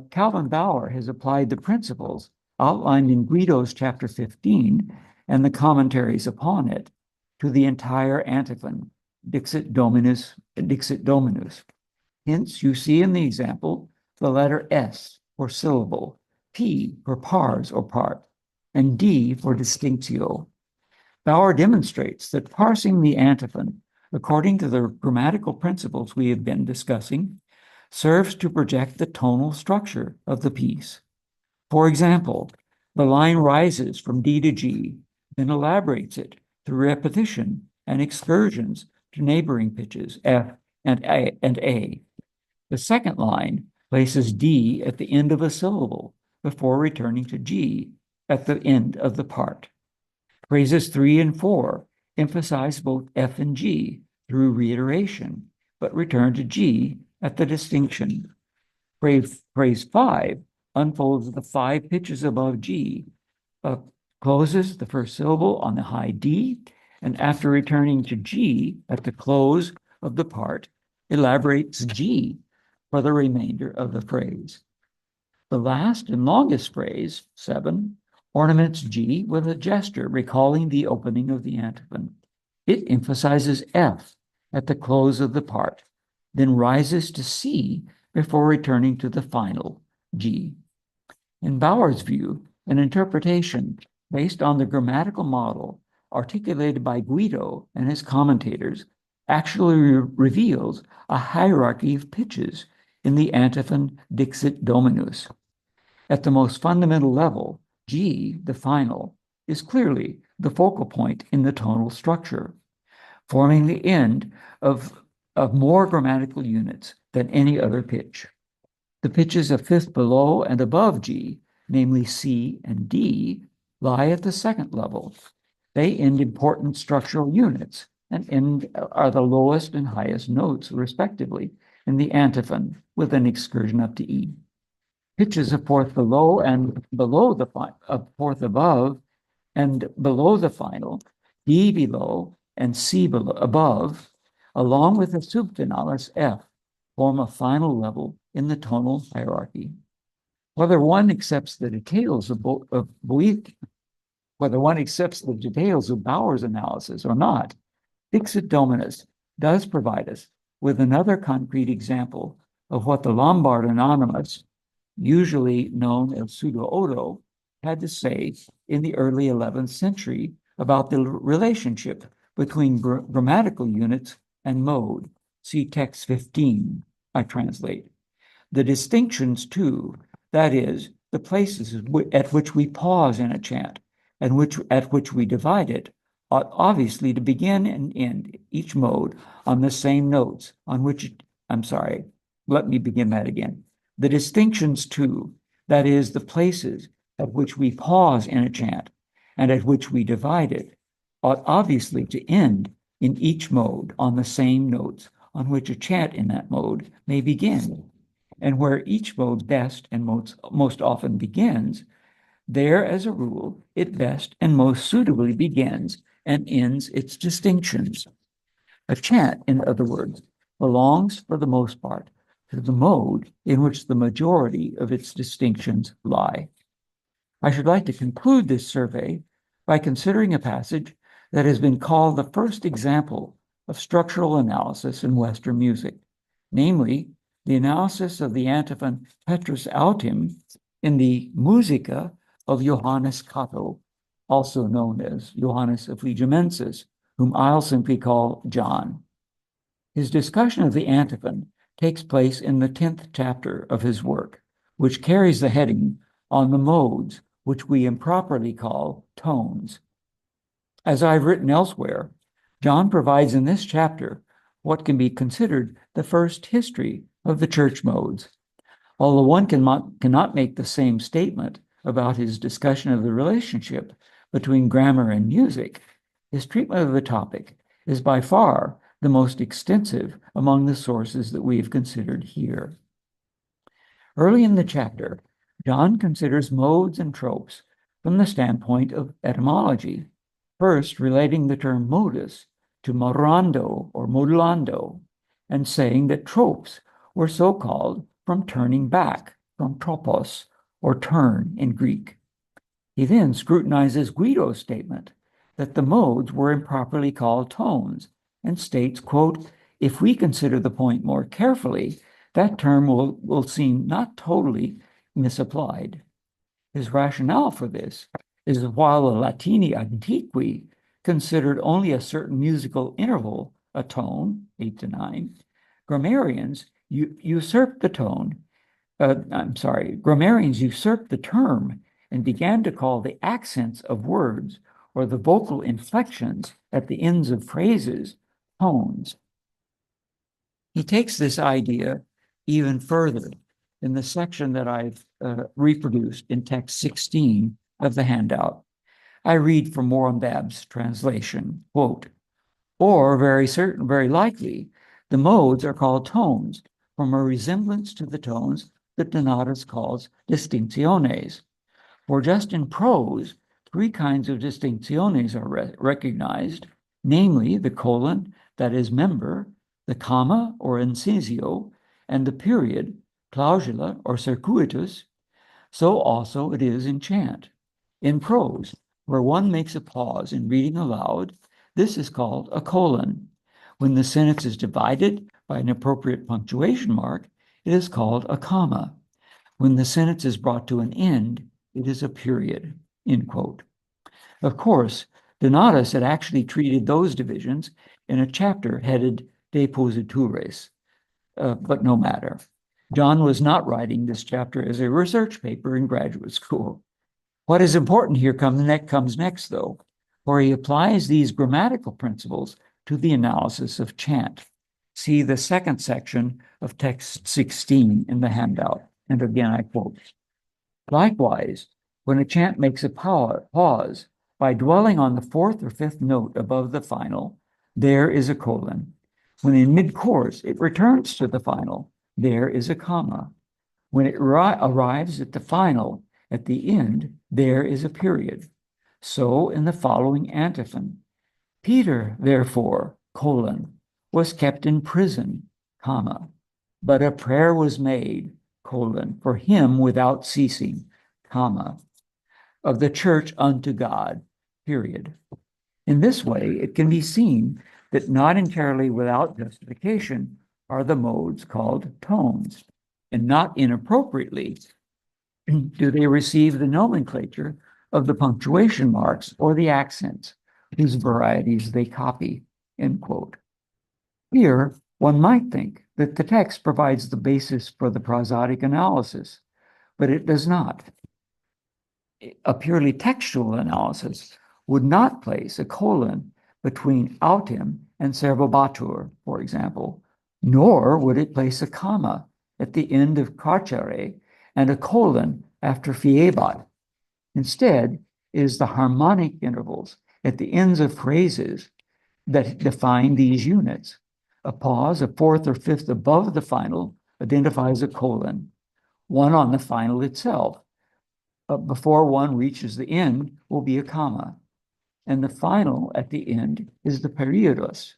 Calvin Bauer has applied the principles outlined in Guido's chapter 15 and the commentaries upon it to the entire antiphon, Dixit Dominus, Dixit Dominus. Hence, you see in the example the letter S for syllable, P for pars or part, and D for distinctio. Bauer demonstrates that parsing the antiphon according to the grammatical principles we have been discussing serves to project the tonal structure of the piece. For example, the line rises from D to G, then elaborates it through repetition and excursions to neighboring pitches, F and A. The second line places D at the end of a syllable before returning to G at the end of the part. Phrases 3 and 4 emphasize both F and G through reiteration, but return to G at the distinction. Phrase 5 unfolds the 5 pitches above G, closes the first syllable on the high D, and after returning to G at the close of the part, elaborates G for the remainder of the phrase. The last and longest phrase, 7, ornaments G with a gesture recalling the opening of the antiphon. It emphasizes F at the close of the part, then rises to C before returning to the final G. In Bauer's view, an interpretation based on the grammatical model articulated by Guido and his commentators actually reveals a hierarchy of pitches in the antiphon Dixit Dominus. At the most fundamental level, G, the final, is clearly the focal point in the tonal structure, forming the end of more grammatical units than any other pitch. The pitches of fifth below and above G, namely C and D, lie at the second level. They end important structural units and are the lowest and highest notes, respectively, in the antiphon, with an excursion up to E. Pitches of fourth below and below the fourth above and below the final, D below and C below, above, along with the subfinalis F, form a final level in the tonal hierarchy. Whether one accepts the details of Bauer's analysis or not, Dixit Dominus does provide us with another concrete example of what the Lombard anonymous, usually known as pseudo-Odo, had to say in the early 11th century about the relationship between grammatical units and mode. See text 15, I translate. The distinctions too, that is, the places at which we pause in a chant and at which we divide it, ought obviously to begin and end each mode on the same notes on which let me begin that again. The distinctions too, that is, the places at which we pause in a chant and at which we divide it, ought obviously to end in each mode on the same notes on which a chant in that mode may begin. And where each mode best and most often begins, there, as a rule, it best and most suitably begins and ends its distinctions. A chant, in other words, belongs for the most part to the mode in which the majority of its distinctions lie. I should like to conclude this survey by considering a passage that has been called the first example of structural analysis in Western music, namely the analysis of the antiphon Petrus autem in the Musica of Johannes Cato, also known as Johannes Affligimensis, whom I'll simply call John. His discussion of the antiphon takes place in the 10th chapter of his work, which carries the heading on the modes, which we improperly call tones. As I've written elsewhere, John provides in this chapter what can be considered the first history of the church modes. Although one cannot make the same statement about his discussion of the relationship between grammar and music, his treatment of the topic is by far the most extensive among the sources that we have considered here. Early in the chapter, John considers modes and tropes from the standpoint of etymology, first relating the term modus to modulando or modulando, and saying that tropes were so called from turning back, from tropos, or turn in Greek. He then scrutinizes Guido's statement that the modes were improperly called tones, and states, quote, "If we consider the point more carefully, that term will seem not totally misapplied." His rationale for this is that while the Latini Antiqui considered only a certain musical interval a tone, 8 to 9, grammarians usurped the term and began to call the accents of words or the vocal inflections at the ends of phrases tones. He takes this idea even further in the section that I've reproduced in text 16 of the handout. I read from Morenbab's translation, quote, "Or very likely, the modes are called tones from a resemblance to the tones that Donatus calls distinctiones. For just in prose, 3 kinds of distinctiones are recognized, namely the colon, that is member, the comma or incisio, and the period, clausula or circuitus. So also it is in chant. In prose, where one makes a pause in reading aloud, this is called a colon. When the sentence is divided by an appropriate punctuation mark, it is called a comma. When the sentence is brought to an end, it is a period," end quote. Of course, Donatus had actually treated those divisions in a chapter headed Depositures, but no matter. John was not writing this chapter as a research paper in graduate school. What is important here comes next, though, where he applies these grammatical principles to the analysis of chant. See the second section of text 16 in the handout. And again, I quote, "Likewise, when a chant makes a pause by dwelling on the 4th or 5th note above the final, there is a colon. When in mid-course it returns to the final, there is a comma. When it arrives at the final, at the end, there is a period. So in the following antiphon, Peter, therefore, colon, was kept in prison, comma, but a prayer was made, colon, for him without ceasing, comma, of the church unto God, period." In this way, it can be seen that not entirely without justification are the modes called tones, and not inappropriately do they receive the nomenclature of the punctuation marks or the accents, whose varieties they copy, end quote. Here, one might think that the text provides the basis for the prosodic analysis, but it does not. A purely textual analysis would not place a colon between autem and servobatur, for example, nor would it place a comma at the end of carcere and a colon after fiebat. Instead, it is the harmonic intervals at the ends of phrases that define these units. A pause, a fourth or fifth above the final, identifies a colon, one on the final itself. Before one reaches the end will be a comma, and the final at the end is the periodos.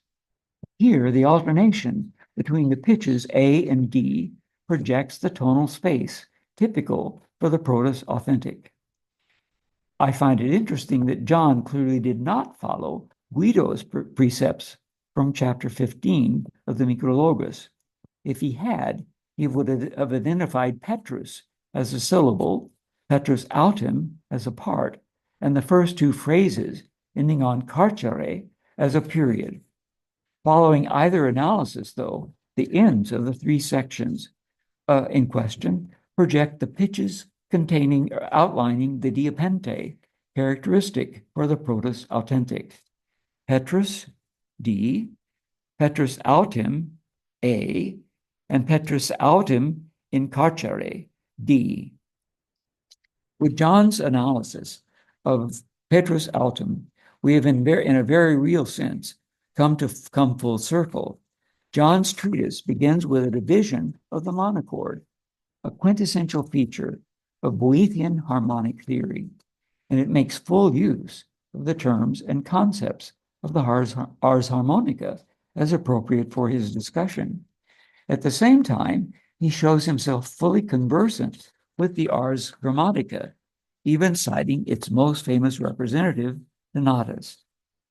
Here, the alternation between the pitches A and D projects the tonal space, typical for the Proto-Authentic. I find it interesting that John clearly did not follow Guido's precepts from chapter 15 of the Micrologos. If he had, he would have identified Petrus as a syllable, Petrus autem as a part, and the first two phrases ending on carcere as a period. Following either analysis, though, the ends of the three sections in question project the pitches containing or outlining the diapente, characteristic for the Proto-Authentic. Petrus, D, Petrus autem, A, and Petrus autem in carcere, D. With John's analysis of Petrus autem, we have in a very real sense come full circle. John's treatise begins with a division of the monochord, a quintessential feature of Boethian harmonic theory, and it makes full use of the terms and concepts of the ars harmonica as appropriate for his discussion. At the same time, he shows himself fully conversant with the ars grammatica, even citing its most famous representative, Donatus.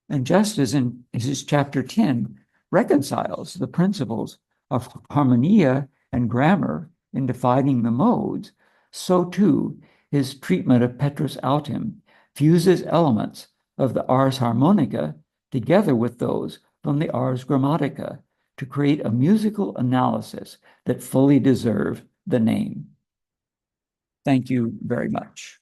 And just as in his chapter 10 reconciles the principles of harmonia and grammar in defining the modes, so too his treatment of Petrus autem fuses elements of the ars harmonica together with those from the ars grammatica to create a musical analysis that fully deserve the name. Thank you very much.